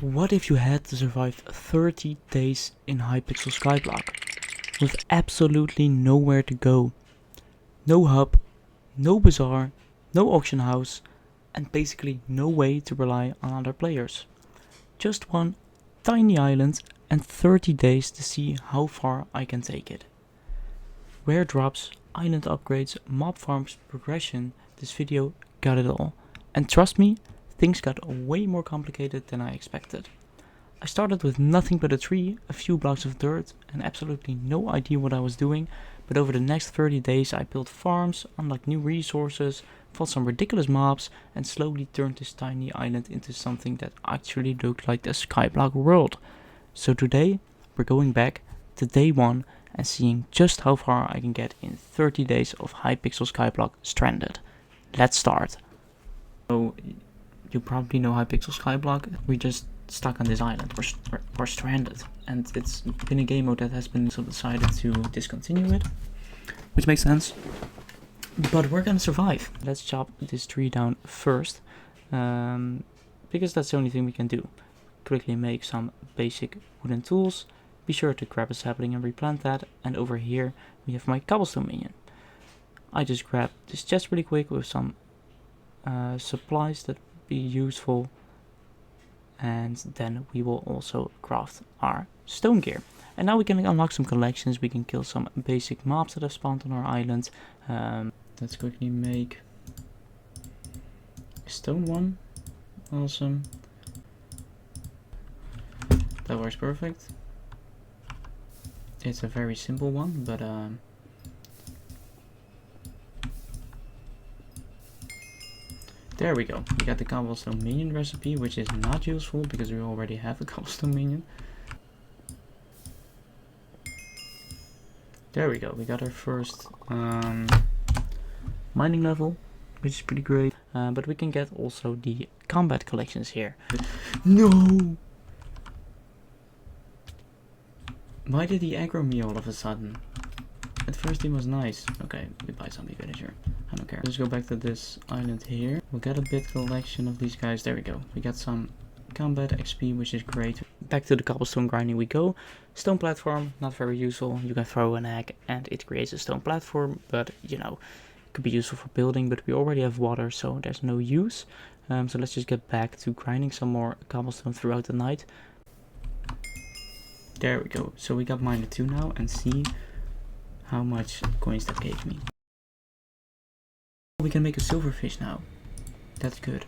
What if you had to survive 30 days in Hypixel Skyblock with absolutely nowhere to go? No hub, no bazaar, no auction house, and basically no way to rely on other players. Just one tiny island and 30 days to see how far I can take it. Rare drops, island upgrades, mob farms, progression, this video got it all. And trust me, things got way more complicated than I expected. I started with nothing but a tree, a few blocks of dirt, and absolutely no idea what I was doing, but over the next 30 days I built farms, unlocked new resources, fought some ridiculous mobs, and slowly turned this tiny island into something that actually looked like the Skyblock world. So today, we're going back to day 1 and seeing just how far I can get in 30 days of Hypixel Skyblock Stranded. Let's start. So, you probably know Hypixel Skyblock. We just stuck on this island. We're stranded, and it's been a game mode that has been decided to discontinue it, which makes sense. But we're gonna survive. Let's chop this tree down first, because that's the only thing we can do. Quickly make some basic wooden tools. Be sure to grab a sapling and replant that. And over here we have my cobblestone minion. I just grabbed this chest really quick with some supplies that be useful, and then we will also craft our stone gear. And now we can unlock some collections. We can kill some basic mobs that have spawned on our island. Let's quickly make a stone one. Awesome. That works perfect. It's a very simple one, but there we go. We got the cobblestone minion recipe, which is not useful because we already have a cobblestone minion. There we go. We got our first mining level, which is pretty great. But we can get also the combat collections here. No! Why did he aggro me all of a sudden? At first he was nice. Okay, we buy zombie villager. I don't care. Let's go back to this island here. We'll get a bit collection of these guys. There we go. We got some combat XP, which is great. Back to the cobblestone grinding we go. Stone platform, not very useful. You can throw an egg and it creates a stone platform, but you know, it could be useful for building, but we already have water, so there's no use. So let's just get back to grinding some more cobblestone throughout the night. There we go. So we got miner 2 now, and see how much coins that gave me. We can make a silverfish now. That's good.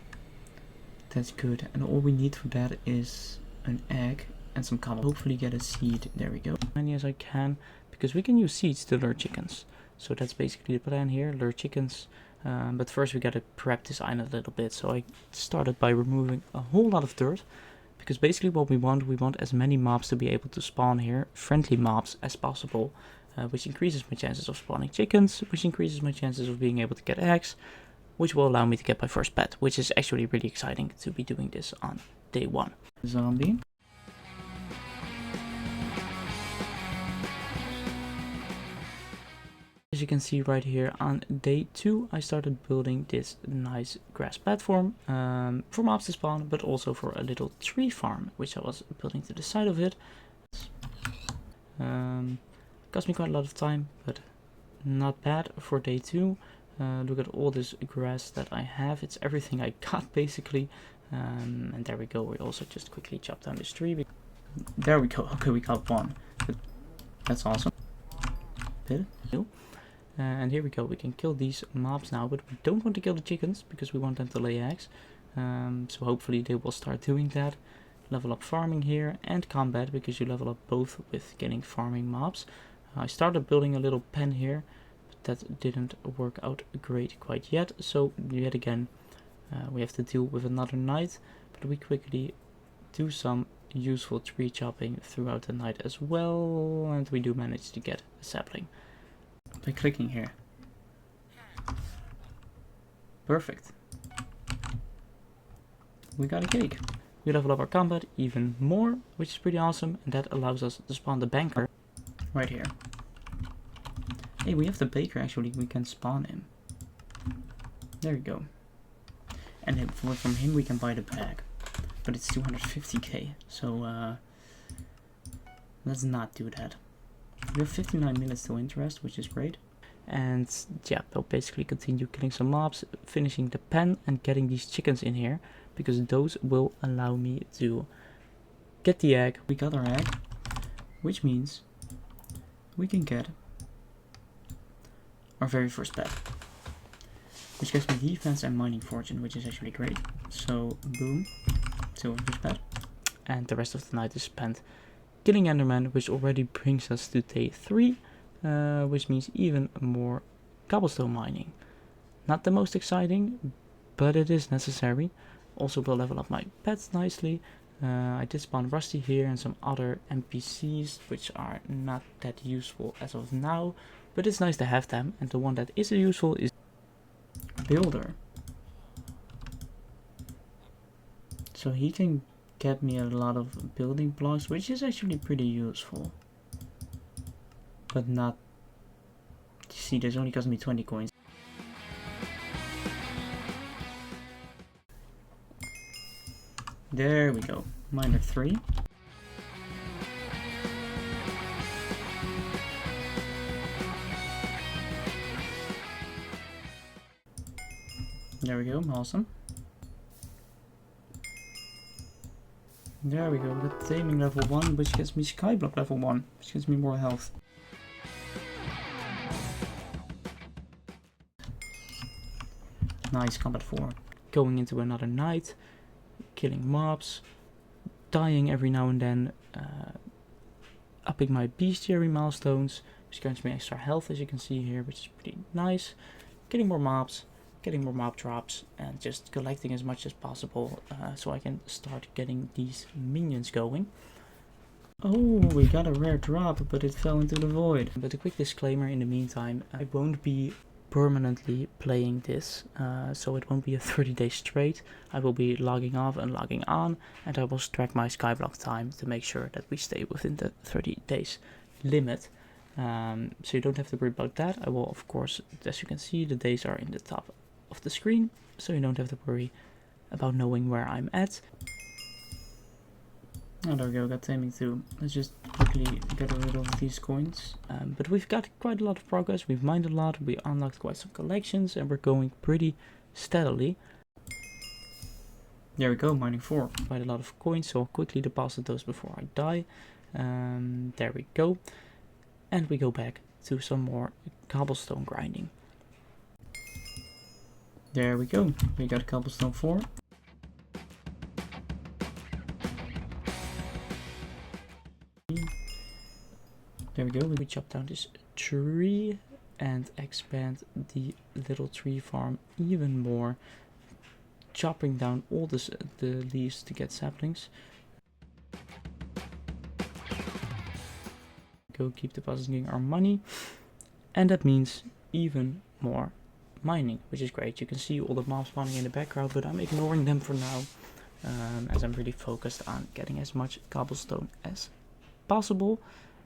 That's good. And all we need for that is an egg and some cobble. Hopefully get a seed. There we go. As many as I can, because we can use seeds to lure chickens. So that's basically the plan here, lure chickens. But first we gotta prep this island a little bit. So I started by removing a whole lot of dirt. Because basically what we want as many mobs to be able to spawn here, friendly mobs as possible, which increases my chances of spawning chickens, which increases my chances of being able to get eggs, which will allow me to get my first pet, which is actually really exciting to be doing this on day 1. Zombie. As you can see right here, on day 2 I started building this nice grass platform for mobs to spawn, but also for a little tree farm, which I was building to the side of it. Cost me quite a lot of time, but not bad for day 2. Look at all this grass that I have. It's everything I got basically. And there we go. We also just quickly chop down this tree. There we go. Okay, we got one. That's awesome. And here we go. We can kill these mobs now, but we don't want to kill the chickens because we want them to lay eggs. So hopefully they will start doing that. Level up farming here and combat, because you level up both with getting farming mobs. I started building a little pen here, but that didn't work out great quite yet. So yet again, we have to deal with another night, but we quickly do some useful tree chopping throughout the night as well, and we do manage to get a sapling by clicking here. Perfect. We got a cake. We level up our combat even more, which is pretty awesome, and that allows us to spawn the banker right here. Hey, we have the baker actually, we can spawn him. There we go. And from him we can buy the bag. but it's 250k. So let's not do that. We have 59 minutes to interest, which is great. And yeah, we'll basically continue killing some mobs, finishing the pen and getting these chickens in here, because those will allow me to get the egg. We got our egg, which means we can get our very first pet, which gives me defense and mining fortune, which is actually great. So boom, silver pet. And the rest of the night is spent killing Enderman, which already brings us to day 3, which means even more cobblestone mining. Not the most exciting, but it is necessary. Also will level up my pets nicely. I did spawn Rusty here and some other NPCs, which are not that useful as of now, but it's nice to have them. And the one that is useful is Builder. So he can get me a lot of building blocks, which is actually pretty useful. But not... You see, this only cost me 20 coins. There we go. Miner 3. There we go, awesome. There we go, we got taming level 1, which gets me skyblock level 1, which gives me more health. Nice, combat 4. Going into another night, killing mobs, dying every now and then, upping my bestiary milestones, which grants me extra health as you can see here, which is pretty nice. Getting more mobs, getting more mob drops, and just collecting as much as possible so I can start getting these minions going. Oh, we got a rare drop, but it fell into the void. But a quick disclaimer in the meantime, I won't be permanently playing this, so it won't be a 30 days straight. I will be logging off and logging on, and I will track my skyblock time to make sure that we stay within the 30 days limit. So you don't have to worry about that. I will, of course, as you can see, the days are in the top of the screen, so you don't have to worry about knowing where I'm at. Oh, there we go, got taming too. Let's just quickly get rid of these coins. But we've got quite a lot of progress, we've mined a lot, we unlocked quite some collections, and we're going pretty steadily. There we go, mining 4. Quite a lot of coins, so I'll quickly deposit those before I die. There we go. And we go back to some more cobblestone grinding. There we go, we got cobblestone 4. There we go, we chop down this tree and expand the little tree farm even more. Chopping down all the leaves to get saplings. Go keep depositing our money. And that means even more mining, which is great. You can see all the mobs spawning in the background, but I'm ignoring them for now, as I'm really focused on getting as much cobblestone as possible.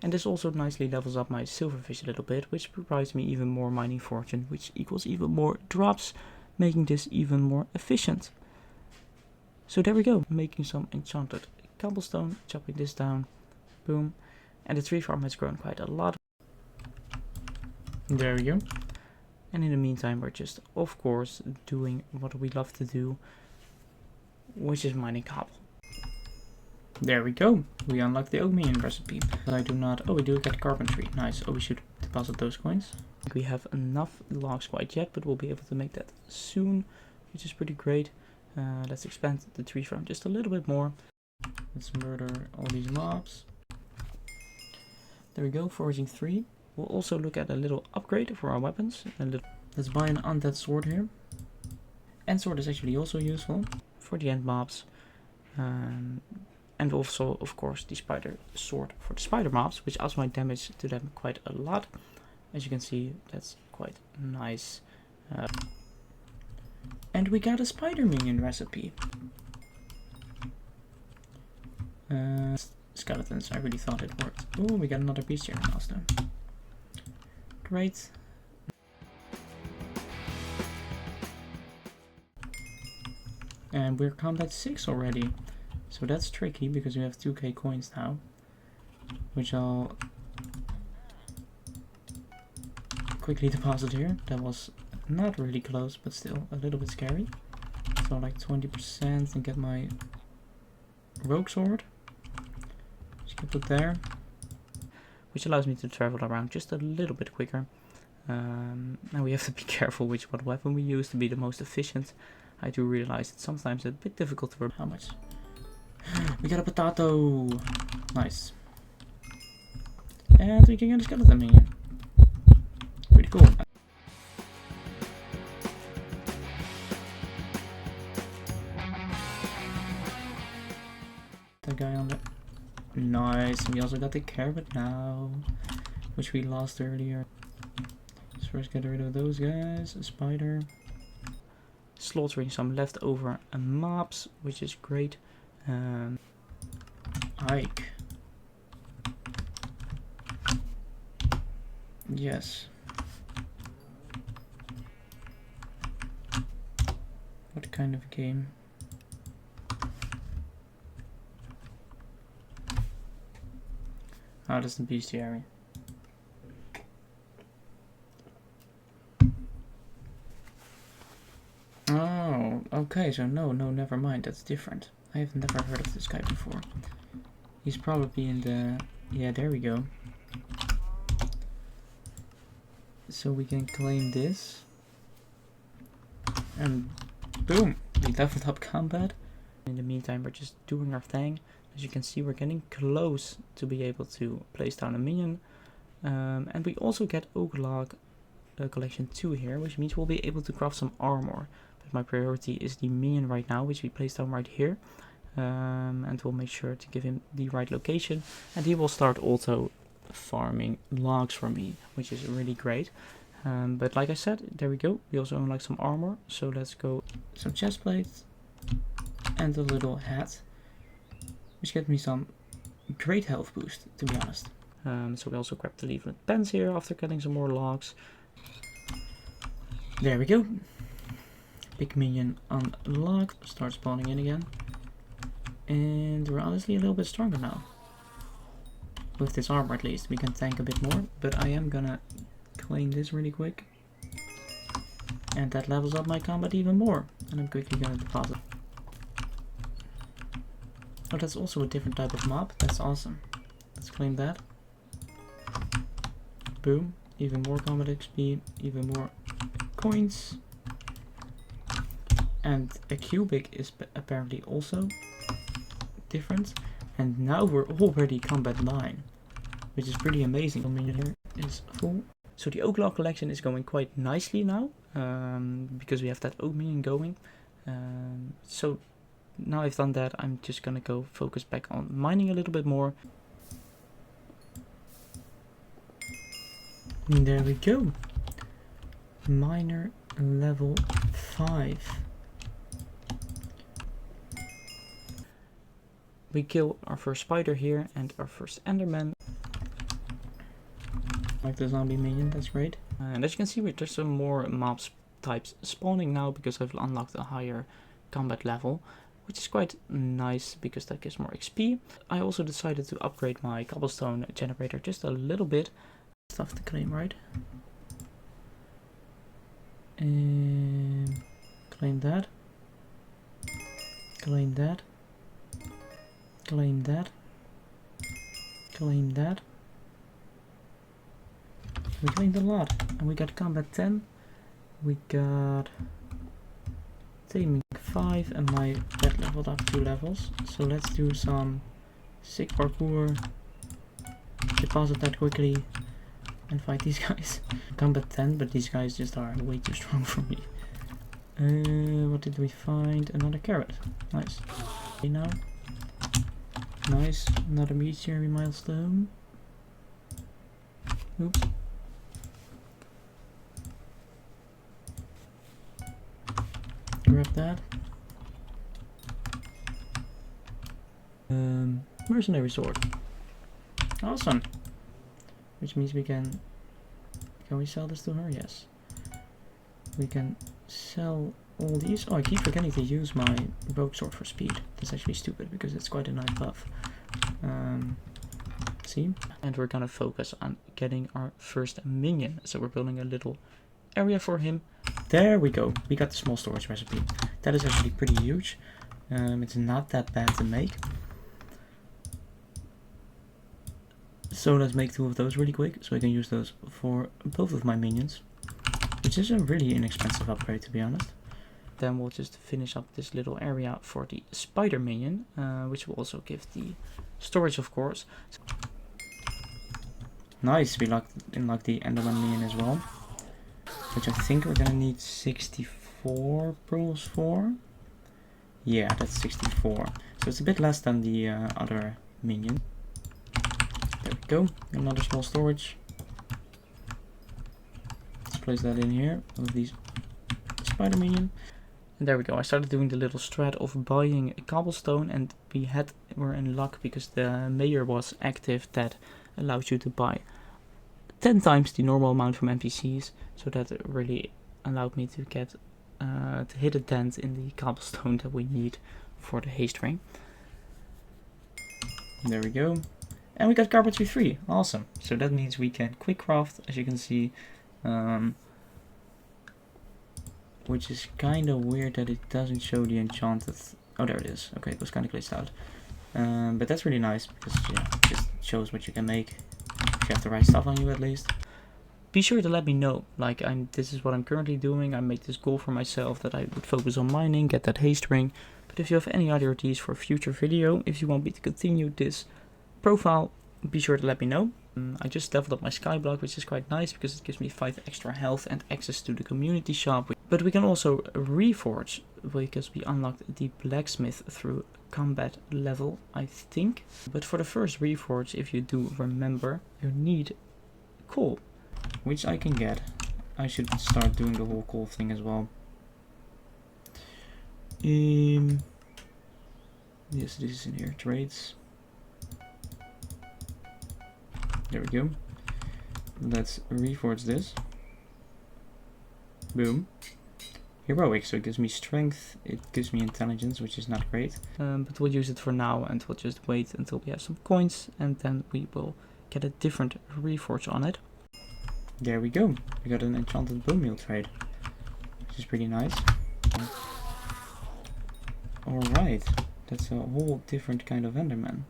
And this also nicely levels up my silverfish a little bit, which provides me even more mining fortune, which equals even more drops, making this even more efficient. So there we go, making some enchanted cobblestone, chopping this down, boom. And the tree farm has grown quite a lot. There we go. And in the meantime, we're just, of course, doing what we love to do, which is mining cobble. There we go. We unlocked the oak minion recipe. But I do not... Oh, we do get carpentry. Nice. Oh, we should deposit those coins. We have enough logs quite yet, but we'll be able to make that soon, which is pretty great. Let's expand the tree farm just a little bit more. Let's murder all these mobs. There we go, foraging 3. We'll also look at a little upgrade for our weapons. Let's buy an undead sword here. End sword is actually also useful for the end mobs. And also, of course, the spider sword for the spider mobs, which ups my damage to them quite a lot. As you can see, that's quite nice. And we got a spider minion recipe. Skeletons, I really thought it worked. Oh, we got another bestiary milestone. Great. And we're combat 6 already. So that's tricky because we have 2k coins now, which I'll quickly deposit here. That was not really close, but still a little bit scary. So like 20% and get my rogue sword, which you can put there, which allows me to travel around just a little bit quicker. Now we have to be careful what weapon we use to be the most efficient. I do realize it's sometimes a bit difficult to remember. How much? We got a potato! Nice. And we can get a skeleton minion. Pretty cool. That guy on the... Nice. We also got the carrot now, which we lost earlier. Let's first get rid of those guys. A spider. Slaughtering some leftover mobs, which is great. Ike. Yes. What kind of game? Oh, that's the bestiary. Oh, okay, so no, never mind, that's different. I have never heard of this guy before. He's probably in the... Yeah, there we go. So we can claim this. And boom! We leveled up combat. In the meantime, we're just doing our thing. As you can see, we're getting close to be able to place down a minion. And we also get Oak Log Collection 2 here, which means we'll be able to craft some armor. But my priority is the minion right now, which we place down right here. And we'll make sure to give him the right location. And he will start auto farming logs for me, which is really great. But like I said, there we go. We also unlock some armor. So let's go. Some chest plates and a little hat, which gets me some great health boost, to be honest. So we also grab the leaflet pens here after getting some more logs. There we go. Big minion unlocked. Start spawning in again. And we're honestly a little bit stronger now. With this armor at least, we can tank a bit more. But I am gonna claim this really quick. And that levels up my combat even more. And I'm quickly gonna deposit. Oh, that's also a different type of mob. That's awesome. Let's claim that. Boom. Even more combat XP. Even more coins. And a cubic is apparently also different. And now we're already combat 9. Which is pretty amazing. The minion here is full. So the Oak Log collection is going quite nicely now. Because we have that oak minion going. So now I've done that, I'm just gonna go focus back on mining a little bit more. And there we go. Miner level 5. We kill our first spider here and our first enderman. Like the zombie minion, that's great. And as you can see, there's some more mob types spawning now because I've unlocked a higher combat level, which is quite nice because that gives more XP. I also decided to upgrade my cobblestone generator just a little bit. Stuff to claim, right? And claim that. Claim that. Claim that. Claim that. We claimed a lot. And we got combat 10. We got taming 5 and my pet leveled up 2 levels. So let's do some sick parkour. Deposit that quickly. And fight these guys. Combat 10, but these guys just are way too strong for me. What did we find? Another carrot. Nice. Okay, now. Nice. Another bestiary milestone. Oops. Grab that. Mercenary sword. Awesome. Which means we can... Can we sell this to her? Yes. We can sell all these. Oh, I keep forgetting to use my rogue sword for speed. That's actually stupid because it's quite a nice buff. See? And we're gonna focus on getting our first minion. So we're building a little area for him. There we go. We got the small storage recipe. That is actually pretty huge. It's not that bad to make. So let's make 2 of those really quick, so I can use those for both of my minions, which is a really inexpensive upgrade, to be honest. Then we'll just finish up this little area for the spider minion, which will also give the storage, of course. Nice, we unlocked the enderman minion as well, which I think we're gonna need 64 pearls for. Yeah, that's 64. So it's a bit less than the other minion. There we go, another small storage. Let's place that in here with these spider minion. And there we go, I started doing the little strat of buying a cobblestone, and we're in luck because the mayor was active that allows you to buy 10 times the normal amount from NPCs. So that really allowed me to get to hit a dent in the cobblestone that we need for the haste ring. There we go. And we got carpentry 3, awesome. So that means we can quick craft, as you can see, which is kind of weird that it doesn't show the enchanted. Oh, there it is. Okay, it was kind of glitched out. But that's really nice because yeah, it just shows what you can make if you have the right stuff on you at least. Be sure to let me know. Like, this is what I'm currently doing. I made this goal for myself that I would focus on mining, get that haste ring. But if you have any other ideas for a future video, if you want me to continue this profile, be sure to let me know. I just leveled up my skyblock, which is quite nice because it gives me 5 extra health and access to the community shop. But we can also reforge because we unlocked the blacksmith through combat level, I think. But for the first reforge, if you do remember, you need coal, which I can get. I should start doing the whole coal thing as well. Yes, this is in here. Trades. There we go. Let's reforge this. Boom. Heroic, so it gives me strength, it gives me intelligence, which is not great. But we'll use it for now and we'll just wait until we have some coins and then we will get a different reforge on it. There we go. We got an enchanted bone meal trade, which is pretty nice. Alright, that's a whole different kind of enderman.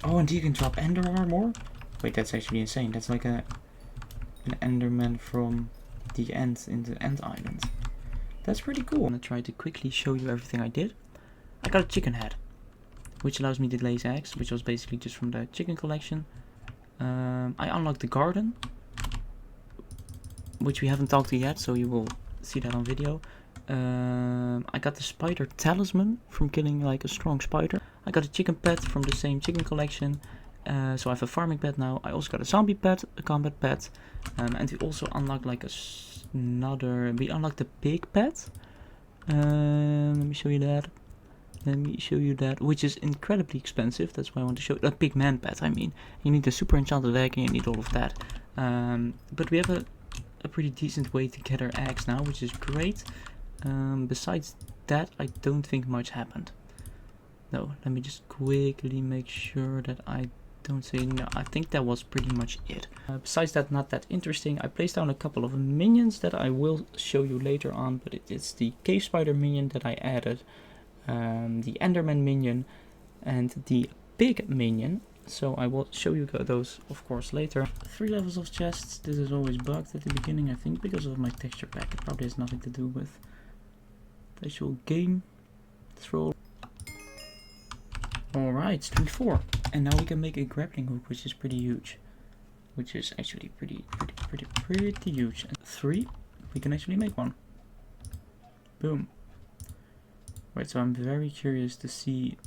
Oh, and you can drop ender armor? Wait, that's actually insane. That's like an enderman from the end in the End Island. That's pretty cool. I'm gonna try to quickly show you everything I did. I got a chicken head, which allows me to lace eggs, which was basically just from the chicken collection. I unlocked the garden, which we haven't talked to yet, so you will see that on video. I got the spider talisman from killing like a strong spider. I got a chicken pet from the same chicken collection. So I have a farming pet now. I also got a zombie pet, a combat pet, and we also unlocked like we unlocked the pig pet. Let me show you that. Which is incredibly expensive. That's why I want to show a pig man pet. I mean, you need a super enchanted egg and you need all of that. But we have a pretty decent way to get our eggs now, which is great. Besides that, I don't think much happened. No, let me just quickly make sure that I don't say no. I think that was pretty much it. Besides that, not that interesting. I placed down a couple of minions that I will show you later on, but it's the cave spider minion that I added, the enderman minion, and the pig minion. So I will show you those, of course, later. 3 levels of chests. This is always bugged at the beginning, I think, because of my texture pack. It probably has nothing to do with the actual game. Let's roll. Alright, stream 4. And now we can make a grappling hook, which is pretty huge. Which is actually pretty huge. And 3, we can actually make one. Boom. Right, so I'm very curious to see.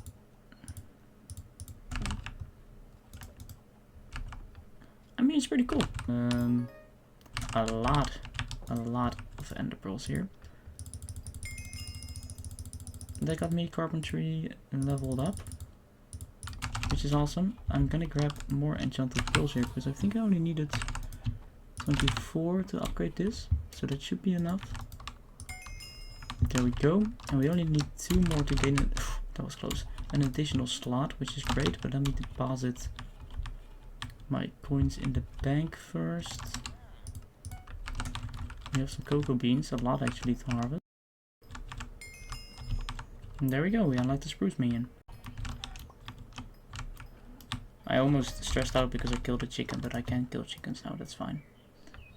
I mean, it's pretty cool. A lot of ender pearls here. That got me carpentry leveled up, which is awesome. I'm gonna grab more enchanted pearls here because I think I only needed 24 to upgrade this, so that should be enough. There we go, and we only need 2 more to gain it. That was close. An additional slot, which is great, but let me deposit my coins in the bank first. We have some cocoa beans, a lot actually to harvest. And there we go, we unlocked the spruce minion. I almost stressed out because I killed a chicken, but I can't kill chickens now, that's fine.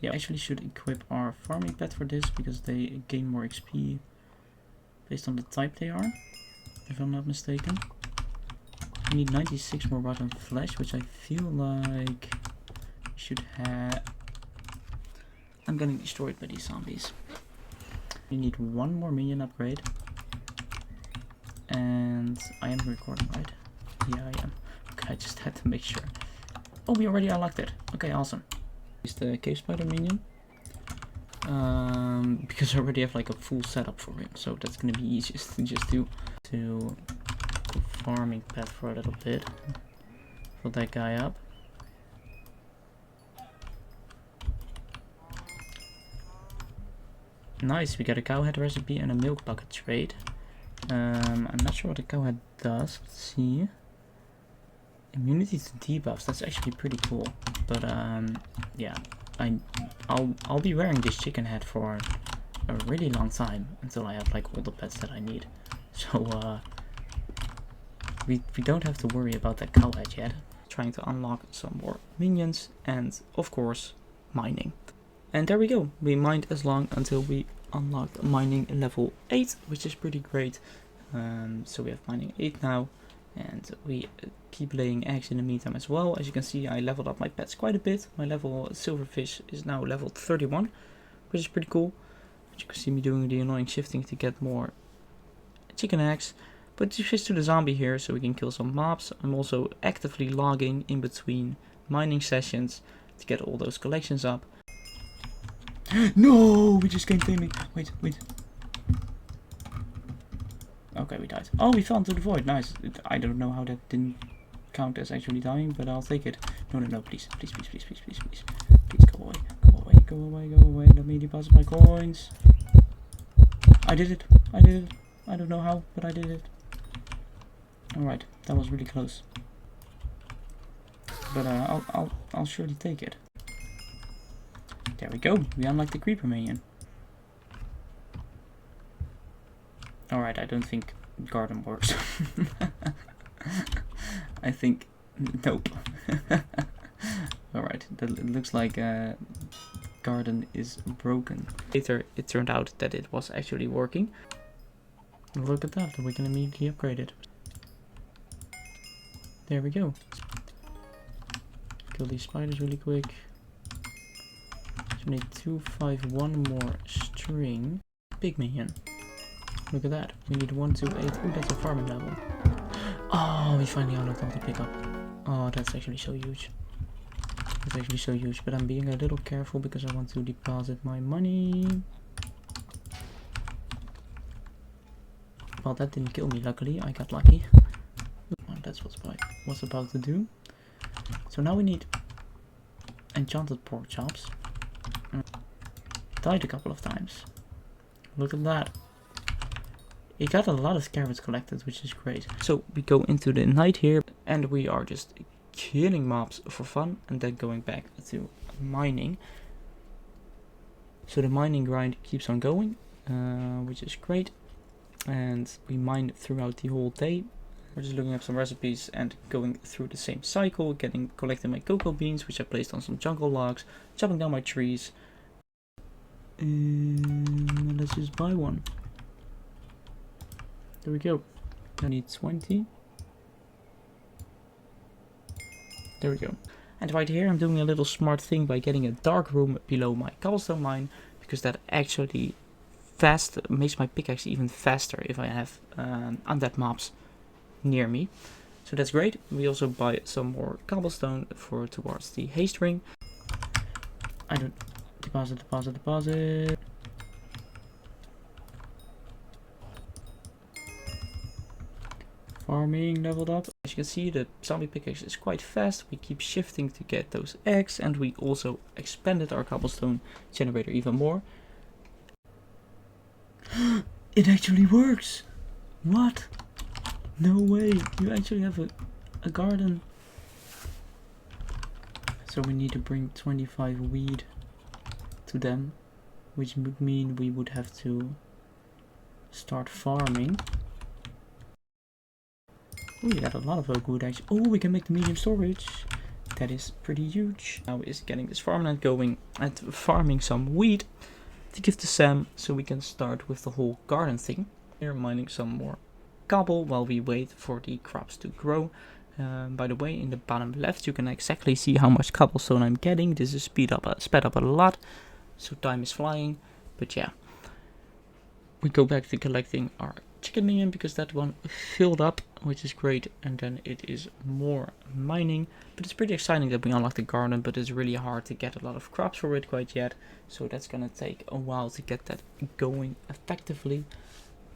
Yeah, I actually should equip our farming pet for this, because they gain more XP based on the type they are, if I'm not mistaken. We need 96 more rotten flesh, which I feel like we should have. I'm getting destroyed by these zombies. We need 1 more minion upgrade. And I am recording, right? Yeah, I am. Okay, I just had to make sure. Oh, we already unlocked it. Okay, awesome. Is the cave spider minion. Because I already have like a full setup for him, so that's gonna be easiest to just do. To go farming pet for a little bit. Fill that guy up. Nice, we got a cowhead recipe and a milk bucket trade. I'm not sure what the cowhead does. Let's see. Immunity to debuffs. That's actually pretty cool. But yeah, I'll be wearing this chicken head for a really long time until I have like all the pets that I need. So we don't have to worry about that cowhead yet. Trying to unlock some more minions and of course mining. And there we go. We mined as long until we unlocked mining level 8, which is pretty great. So we have mining 8 now, and we keep laying eggs in the meantime as well. As you can see, I leveled up my pets quite a bit. My level silverfish is now leveled 31, which is pretty cool. But you can see me doing the annoying shifting to get more chicken eggs. But to switch to the zombie here so we can kill some mobs. I'm also actively logging in between mining sessions to get all those collections up. No, we just came me. Wait. Okay, we died. Oh, we fell into the void. Nice. I don't know how that didn't count as actually dying, but I'll take it. No, please. Please go away. Let me deposit my coins. I did it. I don't know how, but I did it. Alright, that was really close. But I'll surely take it. There we go. We unlocked the creeper minion. Alright, I don't think garden works. I think nope. Alright, it looks like garden is broken. Later it turned out that it was actually working. Look at that, we can immediately upgrade it. There we go. Kill these spiders really quick. So we need 2, 5, 1 more string. Big minion. Look at that. We need 1, 2, 8. Oh, that's a farming level. Oh, we finally unlocked all the pickup. Oh, that's actually so huge. That's actually so huge. But I'm being a little careful because I want to deposit my money. Well, that didn't kill me, luckily. I got lucky. Oh, that's what's about to do. So now we need enchanted pork chops. Died a couple of times. Look at that. It got a lot of carrots collected, which is great. So we go into the night here and we are just killing mobs for fun and then going back to mining. So the mining grind keeps on going, which is great. And we mine throughout the whole day. We're just looking up some recipes and going through the same cycle, collecting my cocoa beans, which I placed on some jungle logs, chopping down my trees. And let's just buy one. There we go. I need 20. There we go. And right here I'm doing a little smart thing by getting a dark room below my cobblestone mine, because that actually makes my pickaxe even faster if I have undead mobs near me. So that's great. We also buy some more cobblestone towards the haste ring. I don't deposit. Farming leveled up. As you can see, the zombie pickaxe is quite fast. We keep shifting to get those eggs, and we also expanded our cobblestone generator even more. It actually works! What? No way, you actually have a garden. So we need to bring 25 weed to them, which would mean we would have to start farming. Oh, we got a lot of oak wood actually. Oh, we can make the medium storage. That is pretty huge. Now is getting this farmland going and farming some wheat to give to Sam so we can start with the whole garden thing. Here mining some more cobble while we wait for the crops to grow. By the way, in the bottom left you can exactly see how much cobblestone I'm getting. This is sped up a lot, so time is flying. But yeah, we go back to collecting our chicken minion because that one filled up, which is great, and then it is more mining. But it's pretty exciting that we unlock the garden, but it's really hard to get a lot of crops for it quite yet, so that's gonna take a while to get that going effectively.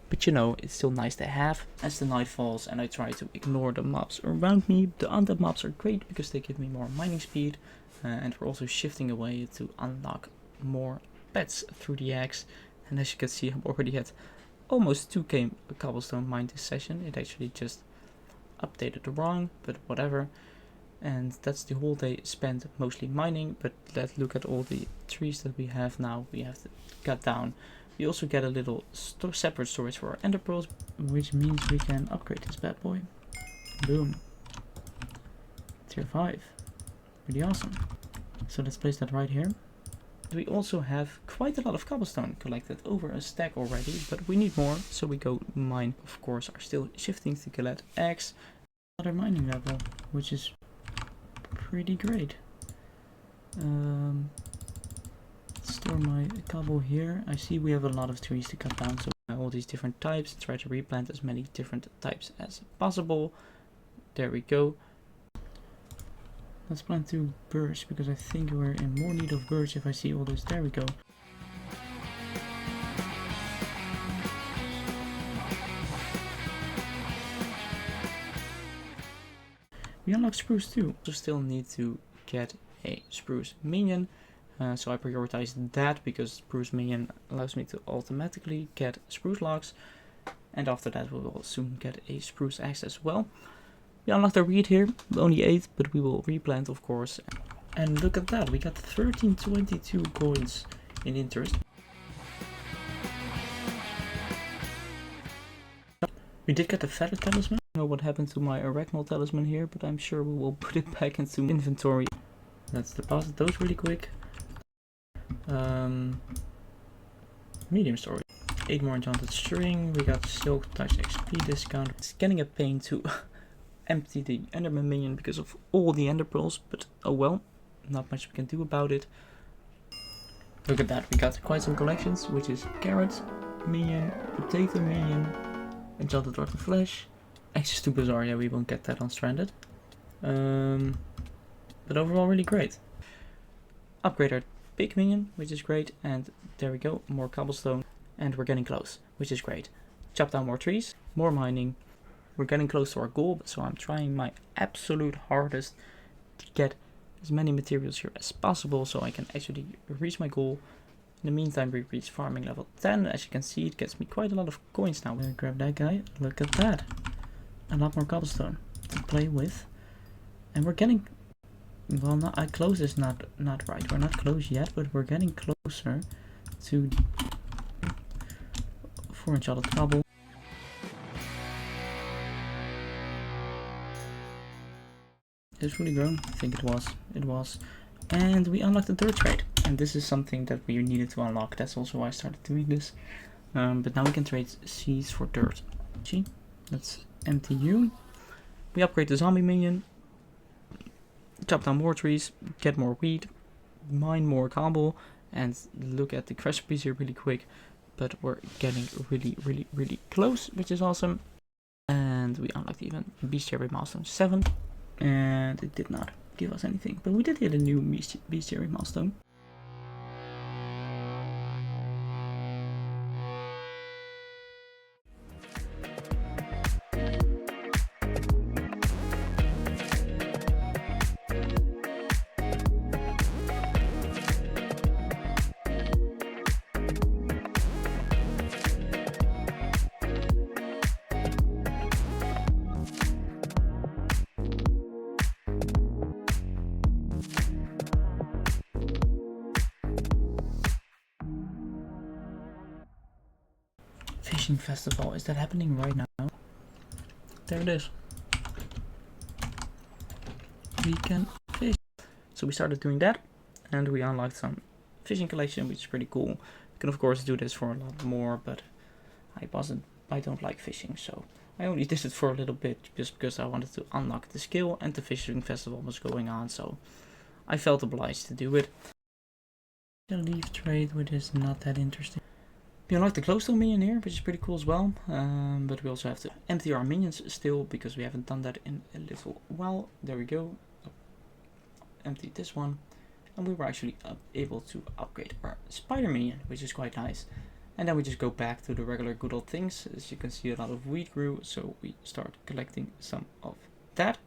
But you know, it's still nice to have. As the night falls and I try to ignore the mobs around me, the undead mobs are great because they give me more mining speed, and we're also shifting away to unlock more pets through the axe. And as you can see, I'm already at almost 2k cobblestone mined this session. It actually just updated wrong, but whatever. And that's the whole day spent mostly mining. But let's look at all the trees that we have now. We have to cut down. We also get a little separate storage for our ender pearls, which means we can upgrade this bad boy. Boom. Tier 5. Pretty awesome. So let's place that right here. We also have quite a lot of cobblestone collected, over a stack already, but we need more, so we go mine. Of course, are still shifting to collect eggs. Another mining level, which is pretty great. Store my cobble here. I see we have a lot of trees to cut down, so all these different types. Try to replant as many different types as possible. There we go. Let's plant 2 birch because I think we're in more need of birch if I see all this. There we go. We unlock spruce too. So still need to get a spruce minion. So I prioritize that because spruce minion allows me to automatically get spruce logs. And after that we will soon get a spruce axe as well. We unlocked our wheat here, only 8, but we will replant of course. And look at that, we got 1322 coins in interest. We did get the feather talisman. I don't know what happened to my arachnal talisman here, but I'm sure we will put it back into inventory. Let's deposit those really quick. Medium storage. 8 more enchanted string. We got silk touch XP discount. It's getting a pain to empty the enderman minion because of all the ender pearls, but oh well, not much we can do about it. Look at that, we got quite some collections, which is carrot minion, potato minion, enchanted rotten flesh, access to Bazaar. Yeah, we won't get that on stranded, but overall really great. Upgrade our big minion, which is great, and there we go, more cobblestone, and we're getting close, which is great. Chop down more trees, more mining. We're getting close to our goal, so I'm trying my absolute hardest to get as many materials here as possible so I can actually reach my goal. In the meantime, we reach farming level 10. As you can see, it gets me quite a lot of coins now. Grab that guy. Look at that. A lot more cobblestone to play with. And we're getting... Well, not, close is not right. We're not close yet, but we're getting closer to 4 enchanted cobble. It's fully grown. I think it was. And we unlocked the dirt trade. And this is something that we needed to unlock. That's also why I started doing this. But now we can trade seeds for dirt. Gee, let's empty you. We upgrade the zombie minion. Chop down more trees. Get more wheat. Mine more cobble. And look at the recipes here really quick. But we're getting really close, which is awesome. And we unlocked even bestiary milestone 7. And it did not give us anything, but we did get a new bestiary milestone. fishing festival. Is that happening right now? There it is. We can fish. So we started doing that, and we unlocked some fishing collection, which is pretty cool. You can of course do this for a lot more, but I don't like fishing, so I only did it for a little bit just because I wanted to unlock the skill, and the fishing festival was going on, so I felt obliged to do it. The leaf trade, which is not that interesting. We unlocked the glowstone minion here, which is pretty cool as well, but we also have to empty our minions still because we haven't done that in a little while. There we go. Empty this one, and we were actually able to upgrade our spider minion, which is quite nice. And then we just go back to the regular good old things. As you can see, a lot of wheat grew, so we start collecting some of that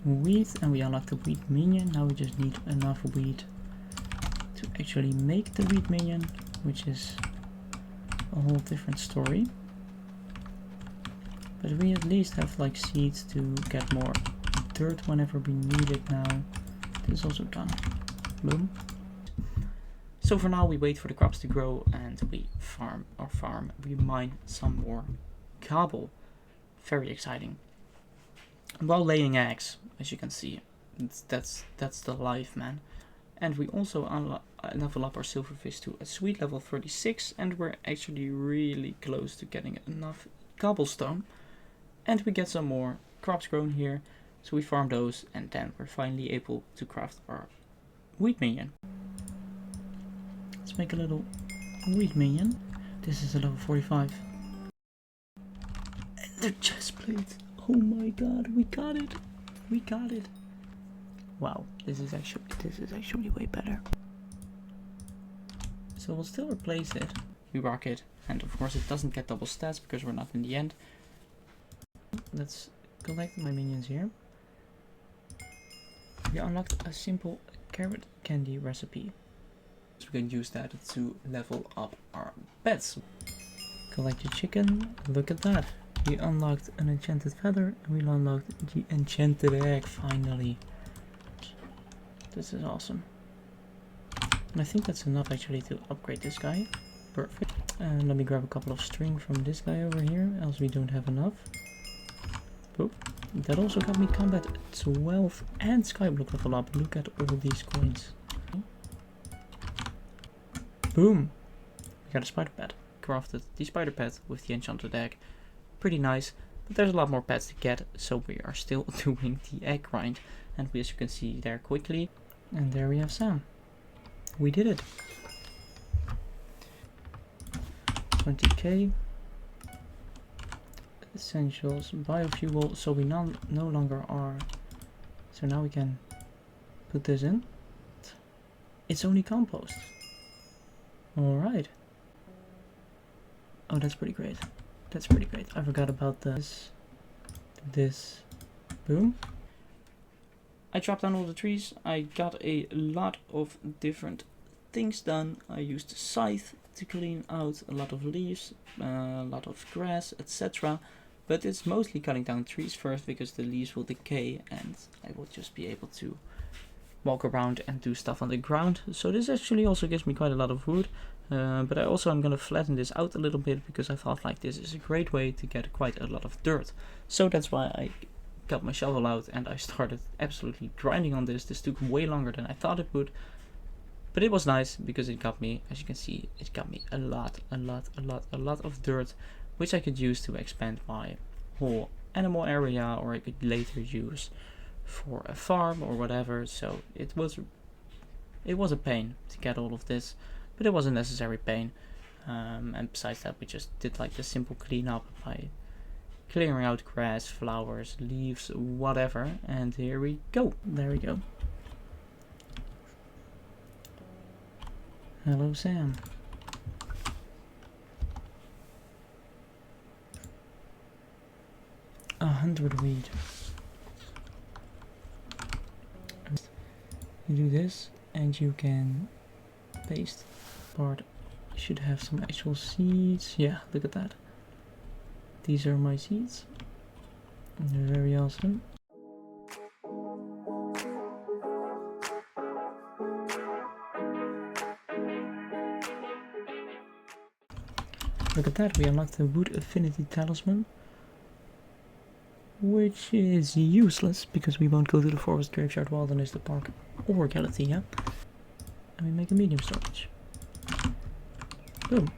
wheat, and we unlock the wheat minion. Now we just need enough wheat to actually make the wheat minion, which is a whole different story. But we at least have like seeds to get more dirt whenever we need it now. This is also done. Boom. So for now we wait for the crops to grow and we we mine some more cobble. Very exciting. While laying eggs, as you can see, that's the life, man. And we also level up our silverfish to a sweet level 36, and we're actually really close to getting enough cobblestone. And we get some more crops grown here, so we farm those, and then we're finally able to craft our wheat minion. Let's make a little wheat minion. This is a level 45. And the chest plate. Oh my god, we got it. We got it. Wow, this is actually way better. So we'll still replace it. We rock it, and of course it doesn't get double stats because we're not in the end. Let's collect my minions here. We unlocked a simple carrot candy recipe. So we can use that to level up our pets. Collect your chicken. Look at that. We unlocked an enchanted feather, and we unlocked the enchanted egg finally. This is awesome. And I think that's enough actually to upgrade this guy. Perfect. And let me grab a couple of string from this guy over here, else we don't have enough. Boop. That also got me combat 12 and skyblock level up. Look at all these coins. Boom. We got a spider pet. Crafted the spider pet with the enchanted egg. Pretty nice. But there's a lot more pets to get, so we are still doing the egg grind. And as you can see there quickly. And there we have Sam. We did it. 20k. Essentials, biofuel, so we no longer are. So now we can put this in. It's only compost. Alright. Oh, that's pretty great. That's pretty great. I forgot about this. Boom. I chopped down all the trees. I got a lot of different things done. I used a scythe to clean out a lot of leaves, a lot of grass, etc. But it's mostly cutting down trees first because the leaves will decay and I will just be able to walk around and do stuff on the ground. So this actually also gives me quite a lot of wood. But I also am going to flatten this out a little bit because I thought like this is a great way to get quite a lot of dirt. So that's why I got my shovel out and I started absolutely grinding on this. This took way longer than I thought it would. But it was nice because it got me, as you can see, it got me a lot of dirt, which I could use to expand my whole animal area, or I could later use for a farm or whatever. So it was a pain to get all of this, but it was a necessary pain. And besides that, we just did like the simple cleanup by clearing out grass, flowers, leaves, whatever. And here we go. There we go. Hello, Sam. A 100 wheat. You do this, and you can paste part. Should have some actual seeds. Yeah, look at that. These are my seeds. They're very awesome. look at that, we unlocked the Wood Affinity Talisman. Which is useless, because we won't go to the Forest, Graveyard, Wilderness, the Park, or Galatea. And we make a medium storage. Boom.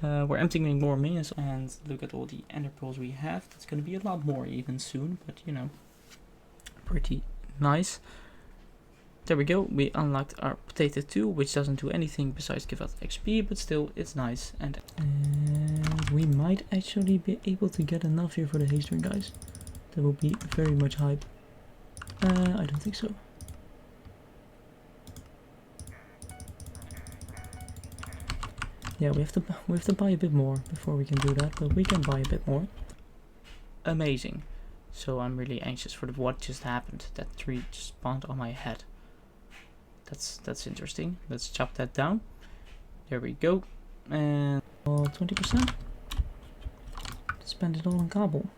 We're emptying more minions, and look at all the ender pearls we have. That's going to be a lot more even soon, but you know, pretty nice. There we go, we unlocked our potato too, which doesn't do anything besides give us XP, but still, it's nice. And we might actually be able to get enough here for the haste ring, guys. That will be very much hype. I don't think so. Yeah, we have to buy a bit more before we can do that, but we can buy a bit more. Amazing. So I'm really anxious for what just happened. That tree just spawned on my head. That's interesting. Let's chop that down. There we go. And 20%. Spend it all on cobble.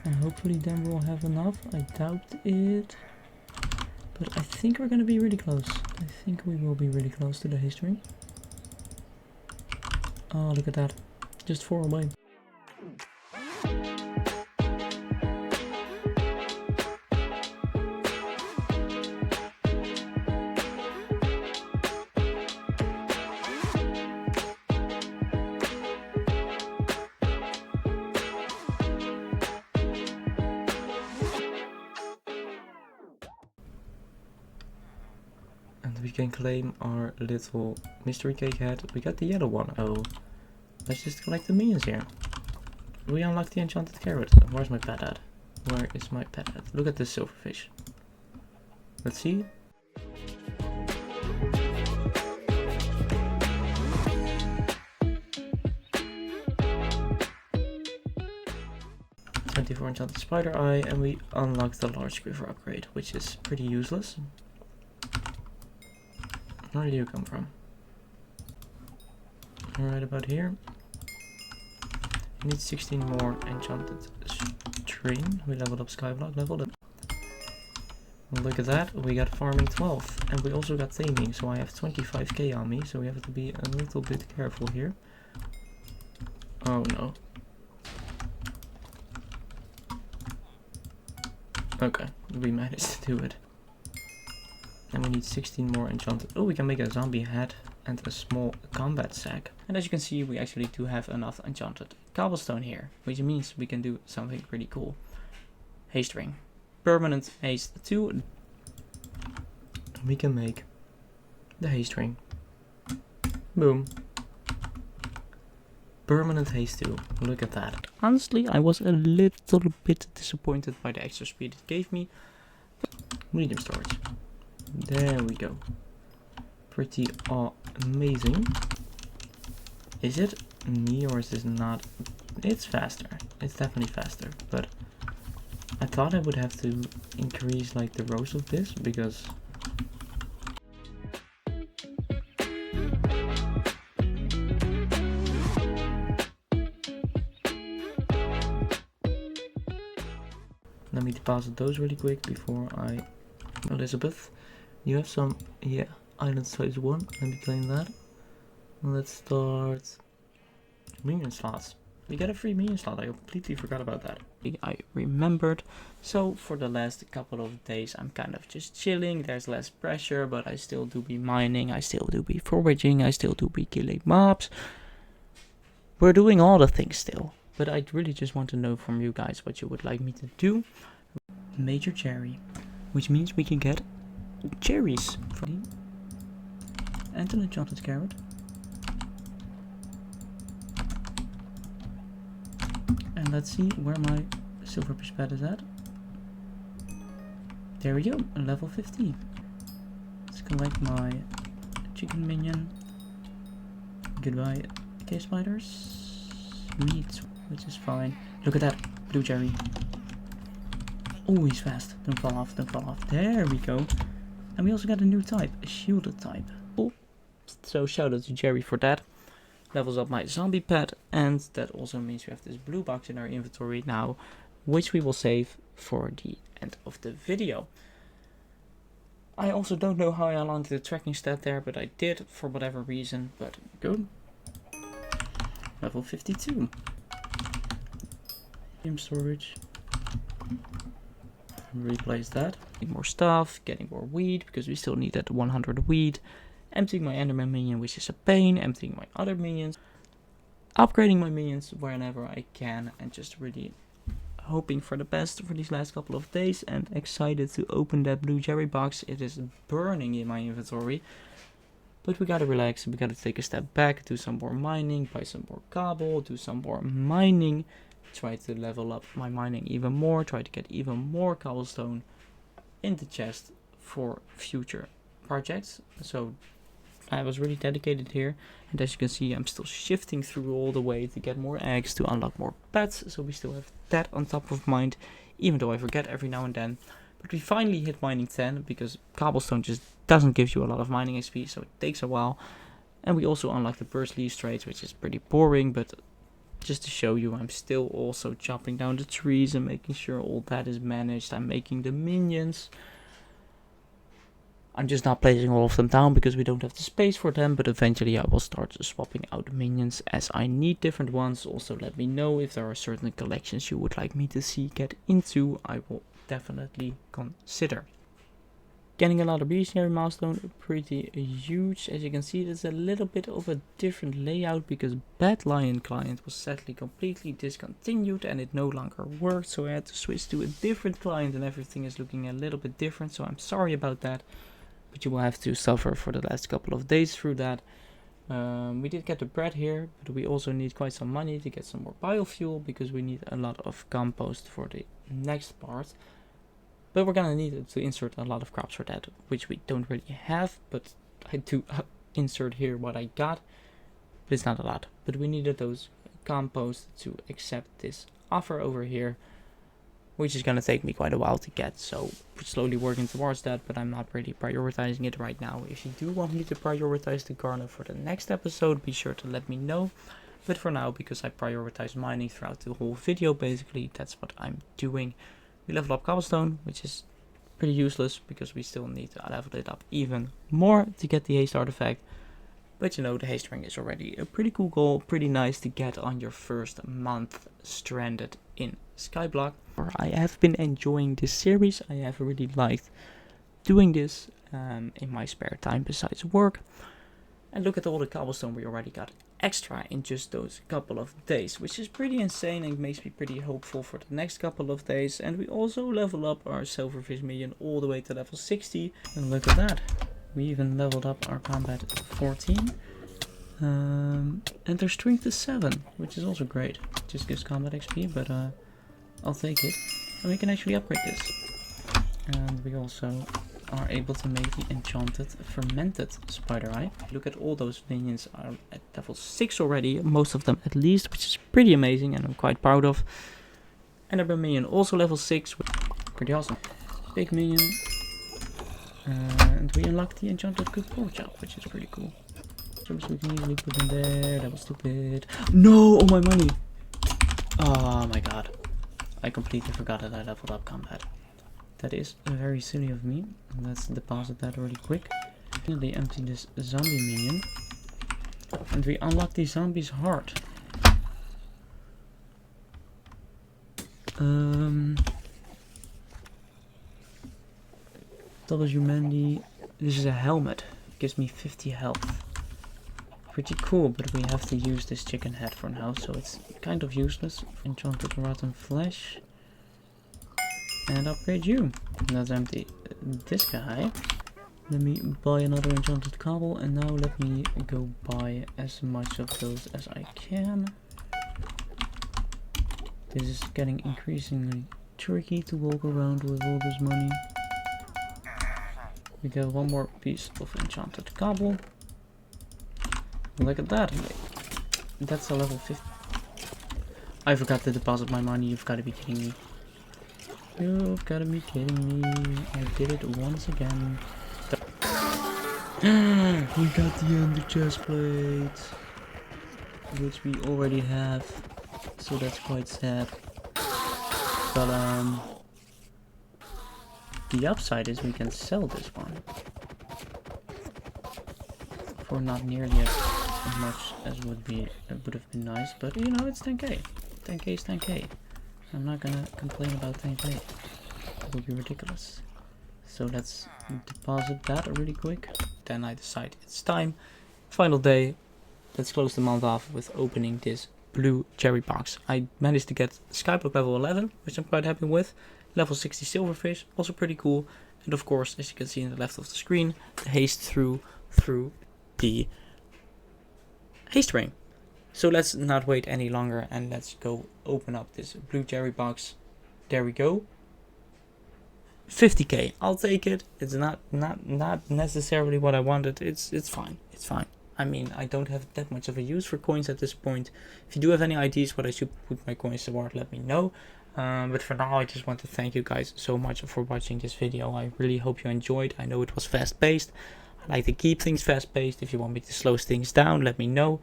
And hopefully then we'll have enough. I doubt it. But I think we're gonna be really close. I think we will be really close to the haste ring. Oh, look at that. Just 4 away. And we can claim our little mystery cake head. We got the yellow one. Oh, let's just collect the minions here. We unlocked the enchanted carrot. Where's my pet at? Where is my pet at? Look at this silverfish. Let's see. For enchanted spider eye, and we unlocked the large squiver upgrade, which is pretty useless. Where do you come from? Right about here. We need 16 more enchanted string. We leveled up Skyblock, leveled up. Look at that, we got farming 12, and we also got taming, so I have 25k on me, so we have to be a little bit careful here. Oh no. Okay, we managed to do it. And we need 16 more enchanted. Oh, we can make a zombie head and a small combat sack. And as you can see, we actually do have enough enchanted cobblestone here, which means we can do something pretty cool. Haste ring. Permanent haste 2. We can make the haste ring. Boom. Permanent haste 2. Look at that. Honestly, I was a little bit disappointed by the extra speed it gave me. Medium storage. There we go. Pretty amazing. Is it me or is this not? It's faster. It's definitely faster. But I thought I would have to increase like the rows of this because let me deposit those really quick before I... Elizabeth, you have some... Yeah, island size 1. Let me claim that. Let's start... Minion slots. We got a free minion slot. I completely forgot about that. I remembered. So for the last couple of days I'm kind of just chilling. There's less pressure, but I still do be mining. I still do be foraging. I still do be killing mobs. We're doing all the things still. But I really just want to know from you guys what you would like me to do. Major cherry, which means we can get cherries from and an enchanted carrot. And let's see where my silverfish pet is at. There we go, level 15. Let's collect my chicken minion. Goodbye, cave spiders. Meat, which is fine. Look at that, blue cherry. Oh, he's fast. Don't fall off, don't fall off. There we go. And we also got a new type, a shielded type. Oh, so shout out to Jerry for that. Levels up my zombie pet, and that also means we have this blue box in our inventory now, which we will save for the end of the video. I also don't know how I unlocked the tracking stat there, but I did for whatever reason. But good. Level 52. Storage. Replace that. Getting more stuff, getting more weed, because we still need that 100 weed. Emptying my Enderman minion, which is a pain. Emptying my other minions. Upgrading my minions whenever I can. And just really hoping for the best for these last couple of days. And excited to open that blue cherry box. It is burning in my inventory. But we gotta relax. We gotta take a step back. Do some more mining. Buy some more cobble. Do some more mining. Try to level up my mining even more, try to get even more cobblestone in the chest for future projects. So I was really dedicated here, and as you can see I'm still shifting through all the way to get more eggs, to unlock more pets, so we still have that on top of mind, even though I forget every now and then. But we finally hit mining 10, because cobblestone just doesn't give you a lot of mining XP, so it takes a while. And we also unlocked the burst leaf trades, which is pretty boring, but just to show you, I'm still also chopping down the trees and making sure all that is managed. I'm making the minions. I'm just not placing all of them down because we don't have the space for them, but eventually I will start swapping out minions as I need different ones. Also let me know if there are certain collections you would like me to see get into. I will definitely consider. Getting another legendary milestone, pretty huge. As you can see, there's a little bit of a different layout because Bad Lion client was sadly completely discontinued and it no longer worked. So I had to switch to a different client and everything is looking a little bit different. So I'm sorry about that, but you will have to suffer for the last couple of days through that. We did get the bread here, but we also need quite some money to get some more biofuel because we need a lot of compost for the next part. But we're gonna need to insert a lot of crops for that, which we don't really have, but I do insert here what I got, but it's not a lot. But we needed those compost to accept this offer over here, which is gonna take me quite a while to get, so we're slowly working towards that, but I'm not really prioritizing it right now. If you do want me to prioritize the garner for the next episode, be sure to let me know. But for now, because I prioritize mining throughout the whole video, basically, that's what I'm doing. We level up cobblestone, which is pretty useless because we still need to level it up even more to get the haste artifact. But you know, the haste ring is already a pretty cool goal, pretty nice to get on your first month stranded in Skyblock. I have been enjoying this series. I have really liked doing this in my spare time besides work. And look at all the cobblestone we already got extra in just those couple of days, which is pretty insane and makes me pretty hopeful for the next couple of days. And we also level up our silverfish minion all the way to level 60. And look at that, we even leveled up our combat 14. And their strength is 7, which is also great. Just gives combat XP, but I'll take it. And we can actually upgrade this. And we also are able to make the enchanted fermented spider eye. Look at all those minions are at level 6 already, most of them at least, which is pretty amazing and I'm quite proud of. And our minion also level 6, pretty awesome. Big minion. And we unlocked the enchanted good pork chop, which is pretty cool. So we can easily put in there. That was stupid. No, all my money. Oh my god. I completely forgot that I leveled up combat. That is very silly of me. Let's deposit that really quick. Finally empty this zombie minion. And we unlock the zombie's heart. Doubles humanity. This is a helmet. It gives me 50 health. Pretty cool, but we have to use this chicken head for now, so it's kind of useless. Enchanted rotten flesh. And upgrade you. Let's empty this guy. Let me buy another enchanted cobble, and now let me go buy as much of those as I can. This is getting increasingly tricky to walk around with all this money. We get one more piece of enchanted cobble. Look at that. That's a level 50. I forgot to deposit my money. You've got to be kidding me. You've got to be kidding me. I did it once again. We got the ender chest plate, which we already have, so that's quite sad. But The upside is we can sell this one for not nearly as much as would have been nice, but you know, it's 10k. 10k is 10k. I'm not gonna complain about 10k. It would be ridiculous. So let's deposit that really quick. Then I decide it's time. Final day. Let's close the month off with opening this blue cherry box. I managed to get Skyblock level 11, which I'm quite happy with. Level 60 silverfish, also pretty cool. And of course, as you can see in the left of the screen, the haste through the haste ring. So let's not wait any longer and let's go open up this blue cherry box. There we go. 50k, I'll take it. It's not necessarily what I wanted. It's fine. It's fine. I mean, I don't have that much of a use for coins at this point. If you do have any ideas what I should put my coins toward, let me know. But for now, I just want to thank you guys so much for watching this video. I really hope you enjoyed. I know it was fast-paced. I like to keep things fast-paced. If you want me to slow things down, let me know.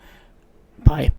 Bye.